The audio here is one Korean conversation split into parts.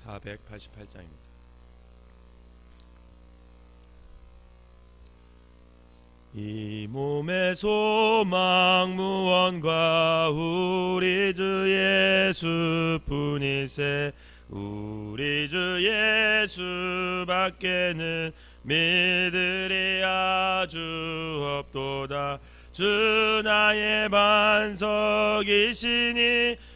488장입니다. 이 몸의 소망 무언가 우리 주 예수뿐이세. 우리 주 예수밖에는 믿으리 아주 없도다. 주 나의 반석이시니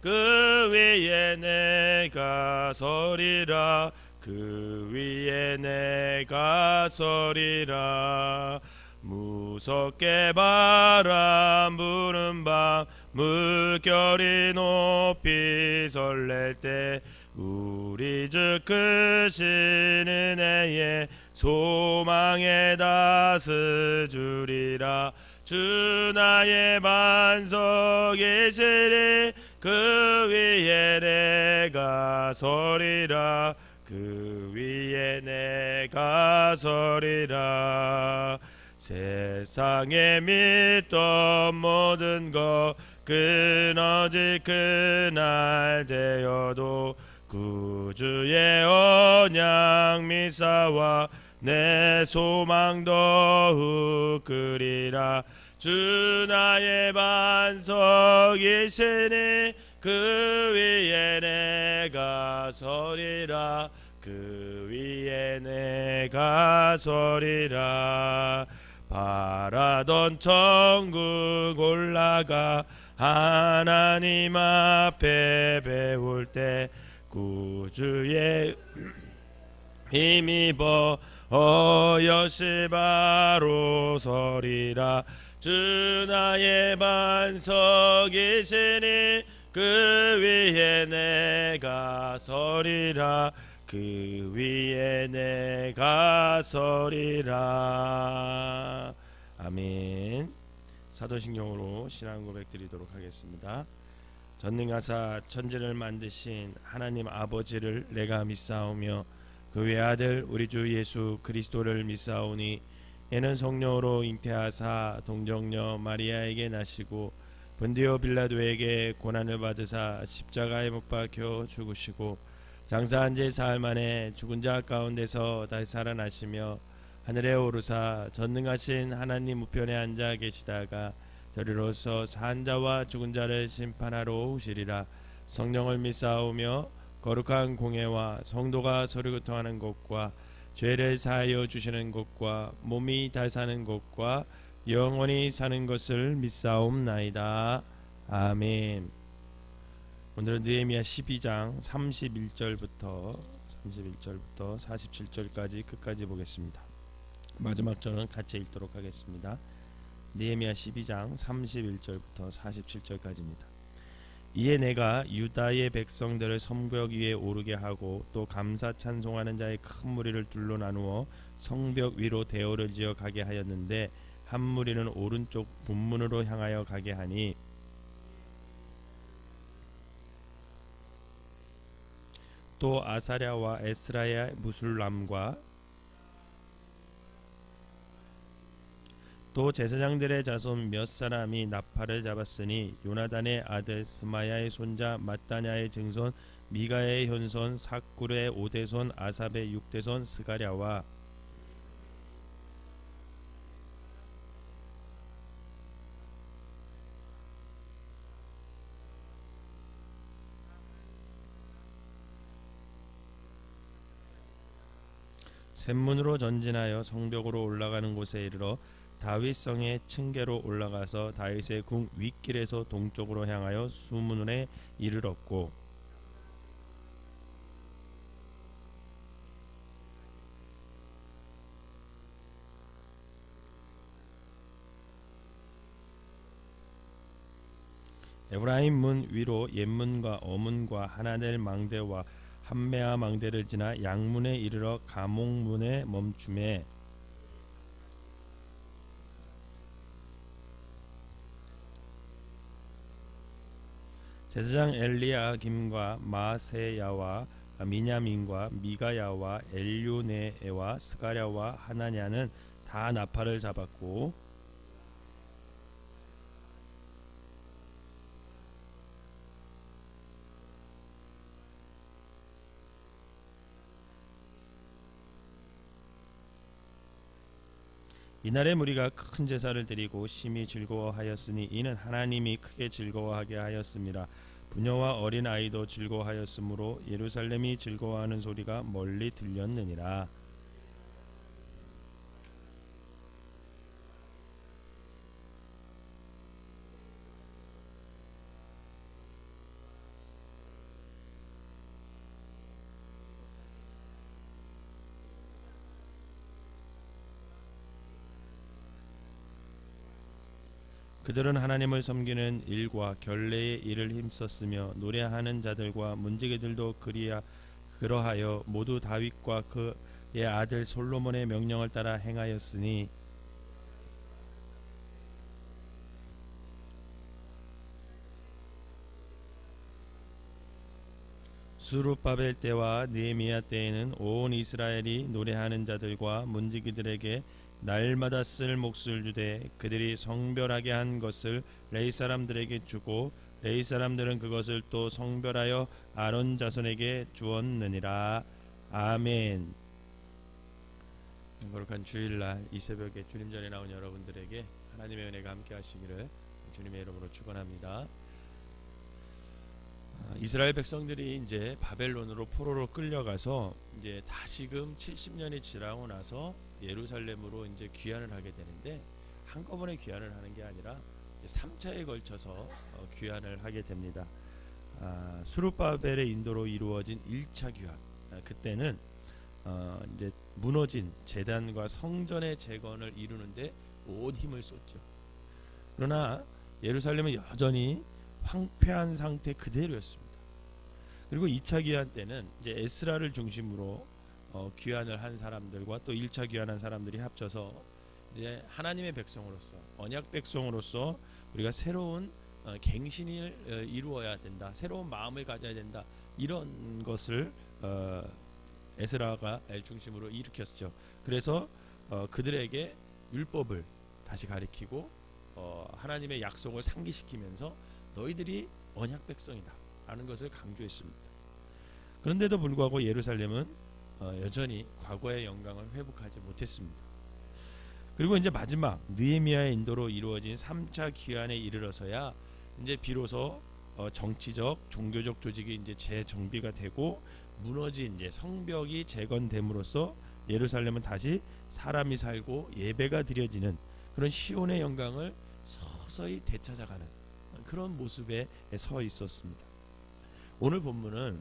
그 위에 내가 서리라. 그 위에 내가 서리라. 무섭게 바람 부는 밤 물결이 높이 설렐 때 우리 주 크신 은혜에 소망에 다스주리라. 주 나의 반석이시니 그 위에 내가 서리라. 그 위에 내가 서리라. 세상에 믿던 모든 것 끊어질 그날 되어도 구주의 언약 미사와 내 소망 더욱 크리라. 주 나의 반석이시니 그 위에 내가 서리라. 그 위에 내가 서리라. 바라던 천국 올라가 하나님 앞에 배울 때 구주의 힘입어 어여시 바로 서리라. 주 나의 반석이시니 그 위에 내가 서리라. 그 위에 내가 서리라. 아멘. 사도신경으로 신앙 고백 드리도록 하겠습니다. 전능하사 천지를 만드신 하나님 아버지를 내가 믿사오며 그 외아들 우리 주 예수 그리스도를 믿사오니 이는 성령으로 잉태하사 동정녀 마리아에게 나시고 본디오 빌라도에게 고난을 받으사 십자가에 못 박혀 죽으시고 장사한 지 사흘 만에 죽은 자 가운데서 다시 살아나시며 하늘에 오르사 전능하신 하나님 우편에 앉아 계시다가 저리로서 산 자와 죽은 자를 심판하러 오시리라. 성령을 믿사오며 거룩한 공예와 성도가 서로 교통하는 것과 죄를 사하여 주시는 것과 몸이 다시 사는 것과 영원히 사는 것을 믿사옵나이다. 아멘. 오늘은 느헤미야 12장 31절부터 47절까지 끝까지 보겠습니다. 마지막 절은 같이 읽도록 하겠습니다. 느헤미야 12장 31절부터 47절까지입니다. 이에 내가 유다의 백성들을 성벽 위에 오르게 하고 또 감사 찬송하는 자의 큰 무리를 둘로 나누어 성벽 위로 대오를 지어 가게 하였는데 한 무리는 오른쪽 분문으로 향하여 가게 하니 또 아사랴와 에스라의 무술람과 또 제사장들의 자손 몇 사람이 나팔을 잡았으니 요나단의 아들 스마야의 손자 마따냐의 증손 미가의 현손 삭굴의 5대손 아삽의 6대손 스가랴와 샘문으로 전진하여 성벽으로 올라가는 곳에 이르러 다윗성의 층계로 올라가서 다윗의 궁 윗길에서 동쪽으로 향하여 수문에 이르렀고 에브라임 문 위로 옛문과 어문과 하나넬 망대와 함메아 망대를 지나 양문에 이르러 가목문에 멈춤에 제사장 엘리야김과 마세야와 미냐민과 미가야와 엘요네에와 스가랴와 하나냐는 다 나팔을 잡았고 이날에 무리가 큰 제사를 드리고 심히 즐거워하였으니 이는 하나님이 크게 즐거워하게 하였습니다. 부녀와 어린 아이도 즐거워하였으므로 예루살렘이 즐거워하는 소리가 멀리 들렸느니라. 그들은 하나님을 섬기는 일과 결례의 일을 힘썼으며 노래하는 자들과 문지기들도 그러하여 모두 다윗과 그의 아들 솔로몬의 명령을 따라 행하였으니 수룹바벨 때와 느헤미야 때에는 온 이스라엘이 노래하는 자들과 문지기들에게 날마다 쓸 몫을 주되 그들이 성별하게 한 것을 레위 사람들에게 주고 레위 사람들은 그것을 또 성별하여 아론 자손에게 주었느니라. 아멘. 거룩한 주일날 이 새벽에 주님 전에 나온 여러분들에게 하나님의 은혜가 함께 하시기를 주님의 이름으로 축원합니다. 이스라엘 백성들이 이제 바벨론으로 포로로 끌려가서 이제 다시금 70년이 지나고 나서 예루살렘으로 이제 귀환을 하게 되는데 한꺼번에 귀환을 하는 게 아니라 3차에 걸쳐서 귀환을 하게 됩니다. 수룹바벨의 인도로 이루어진 1차 귀환. 그때는 이제 무너진 제단과 성전의 재건을 이루는데 온 힘을 쏟죠. 그러나 예루살렘은 여전히 황폐한 상태 그대로였습니다. 그리고 2차 귀환 때는 이제 에스라를 중심으로 귀환을 한 사람들과 또 1차 귀환한 사람들이 합쳐서 이제 하나님의 백성으로서 언약 백성으로서 우리가 새로운 갱신을 이루어야 된다. 새로운 마음을 가져야 된다. 이런 것을 에스라가 중심으로 일으켰죠. 그래서 그들에게 율법을 다시 가리키고 하나님의 약속을 상기시키면서 너희들이 언약 백성이다 라는 것을 강조했습니다. 그런데도 불구하고 예루살렘은 여전히 과거의 영광을 회복하지 못했습니다. 그리고 이제 마지막 느헤미야의 인도로 이루어진 3차 귀환에 이르러서야 이제 비로소 정치적 종교적 조직이 이제 재정비가 되고 무너진 이제 성벽이 재건됨으로써 예루살렘은 다시 사람이 살고 예배가 드려지는 그런 시온의 영광을 서서히 되찾아가는 그런 모습에 서 있었습니다. 오늘 본문은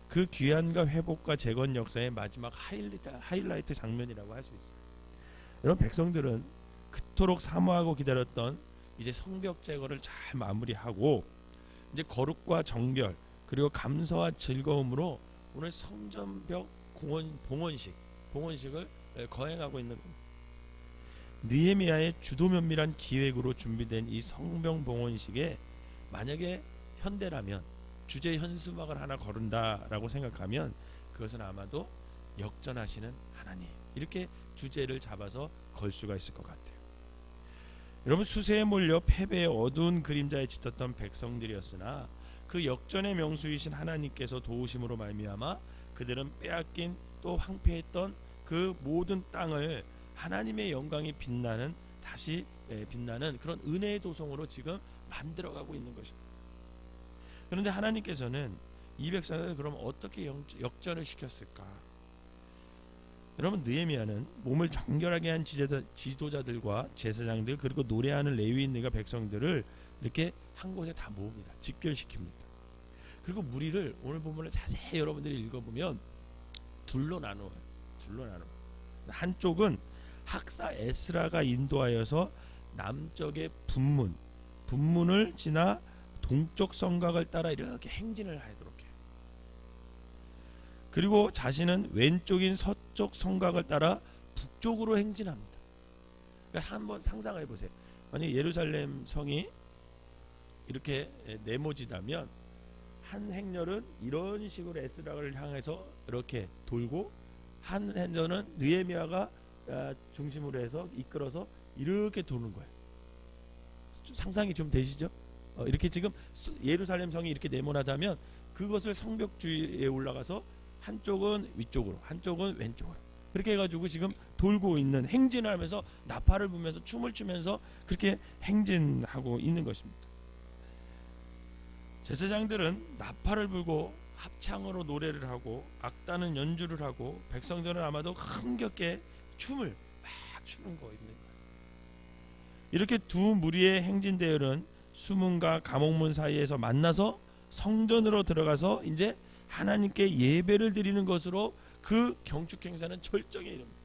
그 귀환과 회복과 재건 역사의 마지막 하이라이트 장면이라고 할 수 있습니다. 여러분, 백성들은 그토록 사모하고 기다렸던 이제 성벽 제거를 잘 마무리하고 이제 거룩과 정결 그리고 감사와 즐거움으로 오늘 성전벽 봉헌식을 거행하고 있는 겁니다. 느헤미야의 주도 면밀한 기획으로 준비된 이 성벽 봉헌식에 만약에 현대라면 주제 현수막을 하나 거른다라고 생각하면 그것은 아마도 역전하시는 하나님 이렇게 주제를 잡아서 걸 수가 있을 것 같아요. 여러분, 수세에 몰려 패배의 어두운 그림자에 짙었던 백성들이었으나 그 역전의 명수이신 하나님께서 도우심으로 말미암아 그들은 빼앗긴 또 황폐했던 그 모든 땅을 하나님의 영광이 다시 빛나는 그런 은혜의 도성으로 지금 만들어가고 있는 것입니다. 그런데 하나님께서는 이 백성을 그럼 어떻게 역전을 시켰을까? 여러분, 느헤미야는 몸을 정결하게 한 지도자들과 제사장들 그리고 노래하는 레위인들과 백성들을 이렇게 한 곳에 다 모읍니다. 집결시킵니다. 그리고 무리를 오늘 본문을 자세히 여러분들이 읽어보면 둘로 나누어요. 한쪽은 학사 에스라가 인도하여서 남쪽의 분문을 지나 동쪽 성곽을 따라 이렇게 행진을 하도록 해요. 그리고 자신은 왼쪽인 서쪽 성곽을 따라 북쪽으로 행진합니다. 그러니까 한번 상상해 보세요. 만약 예루살렘 성이 이렇게 네모지다면 한 행렬은 이런 식으로 에스라를 향해서 이렇게 돌고 한 행렬은 느헤미야가 중심으로 해서 이끌어서 이렇게 도는 거예요. 상상이 좀 되시죠? 이렇게 지금 예루살렘 성이 이렇게 네모나다면 그것을 성벽 주위에 올라가서 한쪽은 위쪽으로 한쪽은 왼쪽으로 그렇게 해가지고 지금 돌고 있는, 행진하면서 나팔을 불면서 춤을 추면서 그렇게 행진하고 있는 것입니다. 제사장들은 나팔을 불고 합창으로 노래를 하고 악단은 연주를 하고 백성들은 아마도 흥겹게 춤을 막 추는 거 있는 거예요. 이렇게 두 무리의 행진 대열은 수문과 감옥문 사이에서 만나서 성전으로 들어가서 이제 하나님께 예배를 드리는 것으로 그 경축 행사는 절정에 이릅니다.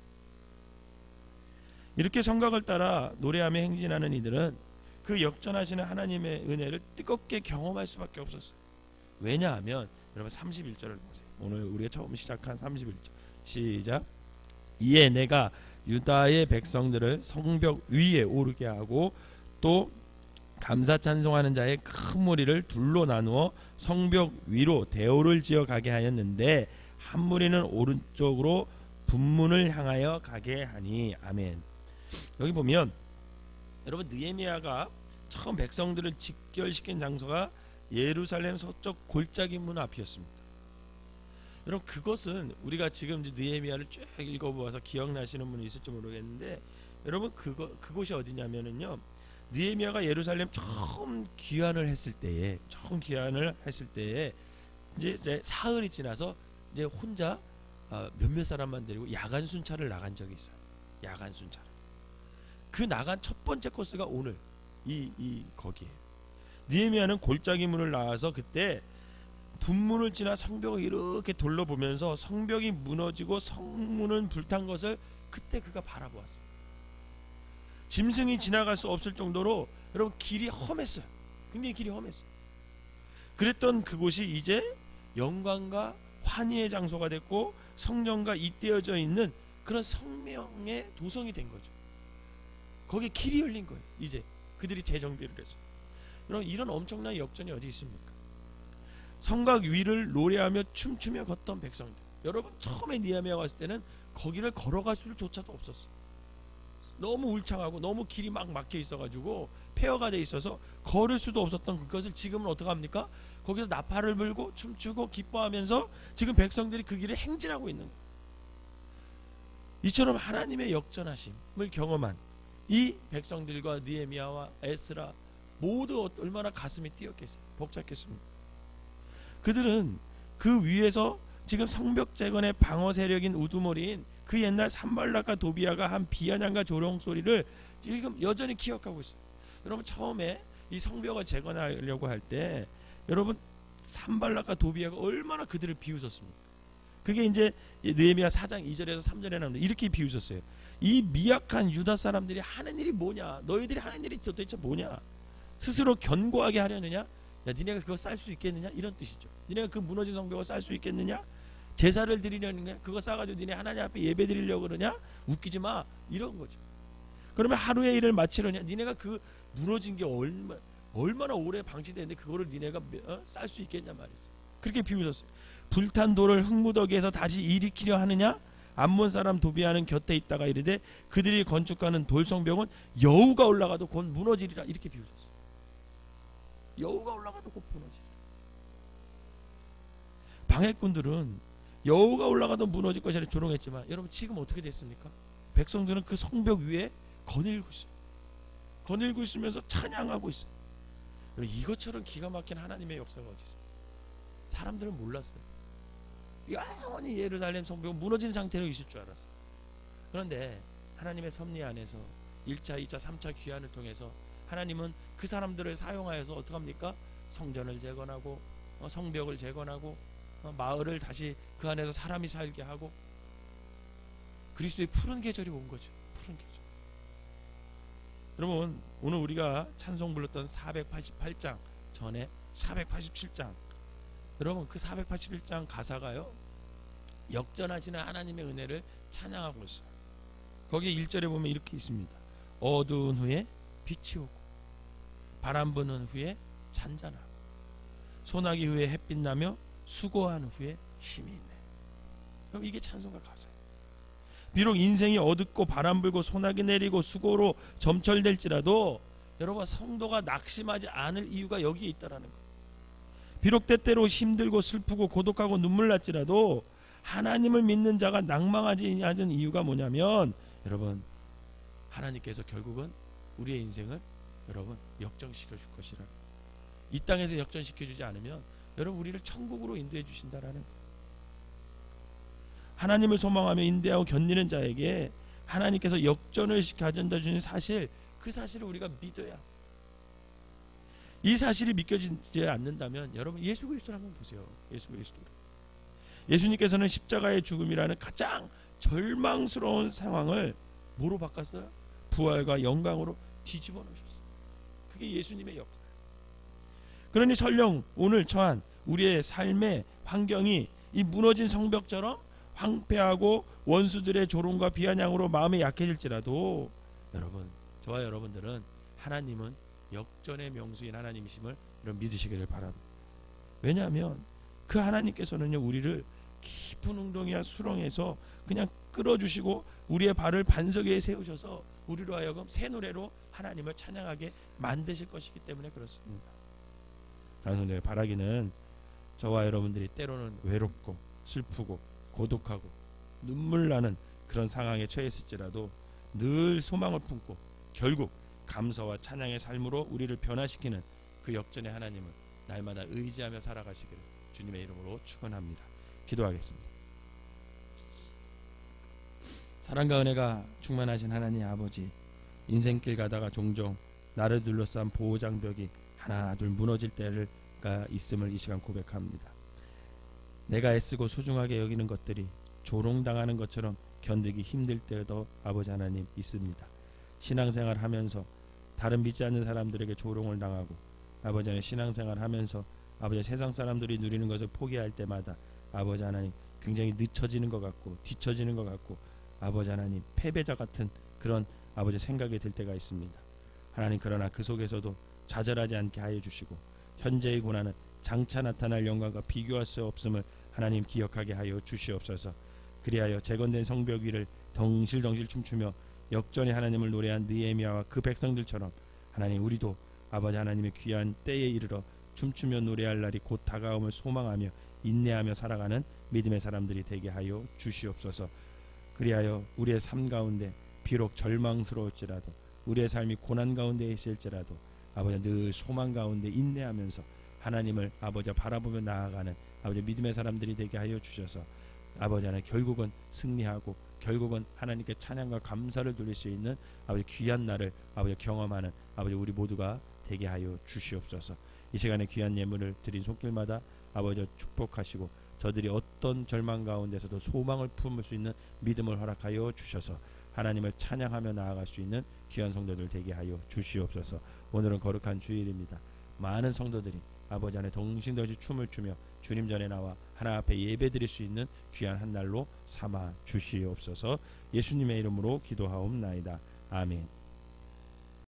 이렇게 성곽을 따라 노래하며 행진하는 이들은 그 역전하시는 하나님의 은혜를 뜨겁게 경험할 수밖에 없었어요. 왜냐하면 여러분 31절을 보세요. 오늘 우리가 처음 시작한 31절 시작. 이에 내가 유다의 백성들을 성벽 위에 오르게 하고 또 감사 찬송하는 자의 큰 무리를 둘로 나누어 성벽 위로 대오를 지어 가게 하였는데 한 무리는 오른쪽으로 분문을 향하여 가게 하니. 아멘. 여기 보면 여러분 느헤미야가 처음 백성들을 직결시킨 장소가 예루살렘 서쪽 골짜기 문 앞이었습니다. 여러분 그것은 우리가 지금 느헤미야를 쭉 읽어보아서 기억나시는 분이 있을지 모르겠는데 여러분 그곳이 어디냐면은요, 느헤미야가 예루살렘 처음 귀환을 했을 때에 이제 사흘이 지나서 이제 혼자 몇몇 사람만 데리고 야간 순찰을 나간 적이 있어요. 야간 순찰. 그 나간 첫 번째 코스가 오늘 거기에요. 느헤미야는 골짜기 문을 나와서 그때 분문을 지나 성벽을 이렇게 둘러보면서 성벽이 무너지고 성문은 불탄 것을 그때 그가 바라보았어요. 짐승이 지나갈 수 없을 정도로 여러분 길이 험했어요. 굉장히 길이 험했어요. 그랬던 그곳이 이제 영광과 환희의 장소가 됐고 성전과 잇대어져 있는 그런 성명의 도성이 된 거죠. 거기에 길이 열린 거예요. 이제 그들이 재정비를 해서. 여러분 이런 엄청난 역전이 어디 있습니까? 성곽 위를 노래하며 춤추며 걷던 백성들. 여러분 처음에 느헤미야가 왔을 때는 거기를 걸어갈 수조차도 없었어요. 너무 울창하고 너무 길이 막 막혀 있어가지고 폐허가 돼 있어서 걸을 수도 없었던 그것을 지금은 어떻게 합니까? 거기서 나팔을 불고 춤추고 기뻐하면서 지금 백성들이 그 길을 행진하고 있는 거예요. 이처럼 하나님의 역전하심을 경험한 이 백성들과 느헤미야와 에스라 모두 얼마나 가슴이 뛰었겠어요. 벅찼겠습니까? 그들은 그 위에서 지금 성벽 재건의 방어 세력인 우두머리인 그 옛날 산발락과 도비아가 한 비아냥과 조롱 소리를 지금 여전히 기억하고 있어요. 여러분 처음에 이 성벽을 재건하려고 할 때 여러분 산발락과 도비아가 얼마나 그들을 비웃었습니까? 그게 이제 느헤미야 4장 2절에서 3절에 나오는데 이렇게 비웃었어요. 이 미약한 유다 사람들이 하는 일이 뭐냐? 너희들이 하는 일이 도대체 뭐냐? 스스로 견고하게 하려느냐? 야, 니네가 그거 쌀 수 있겠느냐? 이런 뜻이죠. 니네가 그 무너진 성벽을 쌀 수 있겠느냐? 제사를 드리려는 거야? 그거 싸가지고 니네 하나님 앞에 예배 드리려고 그러냐? 웃기지 마. 이런 거죠. 그러면 하루의 일을 마치려냐? 니네가 그 무너진 게 얼마나 오래 방치됐는데 그거를 니네가 쌀 수 있겠냐 말이죠. 그렇게 비웃었어요. 불탄 돌을 흙무더기에서 다시 일으키려 하느냐? 암몬 사람 도비아는 곁에 있다가 이르되 그들이 건축하는 돌성벽은 여우가 올라가도 곧 무너지리라. 이렇게 비웃었어요. 여우가 올라가도 곧 무너지리라. 방해꾼들은 여우가 올라가도 무너질 것이라 조롱했지만 여러분 지금 어떻게 됐습니까? 백성들은 그 성벽 위에 거닐고 있어요. 거닐고 있으면서 찬양하고 있어요. 이것처럼 기가 막힌 하나님의 역사가 어디 있습니까? 사람들은 몰랐어요. 영원히 예루살렘 성벽은 무너진 상태로 있을 줄 알았어요. 그런데 하나님의 섭리 안에서 1차, 2차, 3차 귀환을 통해서 하나님은 그 사람들을 사용하여서 어떻게 합니까? 성전을 재건하고 성벽을 재건하고 마을을 다시 그 안에서 사람이 살게 하고 그리스도의 푸른 계절이 온 거죠. 푸른 계절. 여러분 오늘 우리가 찬송 불렀던 488장 전에 487장 여러분 그 481장 가사가요 역전하시는 하나님의 은혜를 찬양하고 있어요. 거기 1절에 보면 이렇게 있습니다. 어두운 후에 빛이 오고 바람 부는 후에 잔잔하고 소나기 후에 햇빛 나며 수고한 후에 힘이 있네. 그럼 이게 찬송가 가사예요. 비록 인생이 어둡고 바람 불고 소나기 내리고 수고로 점철될지라도 여러분 성도가 낙심하지 않을 이유가 여기에 있다라는 거예요. 비록 때때로 힘들고 슬프고 고독하고 눈물 났지라도 하나님을 믿는 자가 낭망하지 않은 이유가 뭐냐면 여러분 하나님께서 결국은 우리의 인생을 여러분 역전시켜 줄 것이라. 이 땅에서 역전시켜 주지 않으면 여러분 우리를 천국으로 인도해 주신다라는 거예요. 하나님을 소망하며 인내하고 견디는 자에게 하나님께서 역전을 가져다 주는 사실, 그 사실을 우리가 믿어야. 이 사실이 믿겨지지 않는다면 여러분 예수 그리스도를 한번 보세요. 예수 그리스도를. 예수님께서는 십자가의 죽음이라는 가장 절망스러운 상황을 뭐로 바꿨어요? 부활과 영광으로 뒤집어 놓으셨어요. 그게 예수님의 역사예요. 그러니 설령 오늘 처한 우리의 삶의 환경이 이 무너진 성벽처럼 황폐하고 원수들의 조롱과 비아냥으로 마음이 약해질지라도 여러분, 저와 여러분들은 하나님은 역전의 명수인 하나님이심을 여러분 믿으시기를 바랍니다. 왜냐하면 그 하나님께서는요 우리를 깊은 웅덩이와 수렁에서 그냥 끌어주시고 우리의 발을 반석 위에 세우셔서 우리로 하여금 새 노래로 하나님을 찬양하게 만드실 것이기 때문에 그렇습니다. 그래서 바라기는 저와 여러분들이 때로는 외롭고 슬프고 고독하고 눈물 나는 그런 상황에 처했을지라도 늘 소망을 품고 결국 감사와 찬양의 삶으로 우리를 변화시키는 그 역전의 하나님을 날마다 의지하며 살아가시기를 주님의 이름으로 축원합니다. 기도하겠습니다. 사랑과 은혜가 충만하신 하나님 아버지, 인생길 가다가 종종 나를 둘러싼 보호장벽이 하나 둘 무너질 때가 있음을 이 시간 고백합니다. 내가 애쓰고 소중하게 여기는 것들이 조롱당하는 것처럼 견디기 힘들 때도 아버지 하나님 있습니다. 신앙생활 하면서 다른 믿지 않는 사람들에게 조롱을 당하고 아버지 하나님 신앙생활 하면서 아버지 세상 사람들이 누리는 것을 포기할 때마다 아버지 하나님 굉장히 늦춰지는 것 같고 뒤처지는 것 같고 아버지 하나님 패배자 같은 그런 아버지 생각이 들 때가 있습니다. 하나님 그러나 그 속에서도 좌절하지 않게 하여 주시고 현재의 고난은 장차 나타날 영광과 비교할 수 없음을 하나님 기억하게 하여 주시옵소서. 그리하여 재건된 성벽 위를 덩실덩실 춤추며 역전의 하나님을 노래한 느헤미야와 그 백성들처럼 하나님 우리도 아버지 하나님의 귀한 때에 이르러 춤추며 노래할 날이 곧 다가옴을 소망하며 인내하며 살아가는 믿음의 사람들이 되게 하여 주시옵소서. 그리하여 우리의 삶 가운데 비록 절망스러울지라도 우리의 삶이 고난 가운데 있을지라도 아버지 늘 소망 가운데 인내하면서 하나님을 아버지 바라보며 나아가는 아버지 믿음의 사람들이 되게 하여 주셔서 아버지 하나님 결국은 승리하고 결국은 하나님께 찬양과 감사를 돌릴 수 있는 아버지 귀한 날을 아버지 경험하는 아버지 우리 모두가 되게 하여 주시옵소서. 이 시간에 귀한 예물을 드린 손길마다 아버지 축복하시고 저들이 어떤 절망 가운데서도 소망을 품을 수 있는 믿음을 허락하여 주셔서 하나님을 찬양하며 나아갈 수 있는 귀한 성도들 되게 하여 주시옵소서. 오늘은 거룩한 주일입니다. 많은 성도들이 아버지 안에 동신동시 춤을 추며 주님 전에 나와 하나님 앞에 예배드릴 수 있는 귀한 한 날로 삼아 주시옵소서. 예수님의 이름으로 기도하옵나이다. 아멘.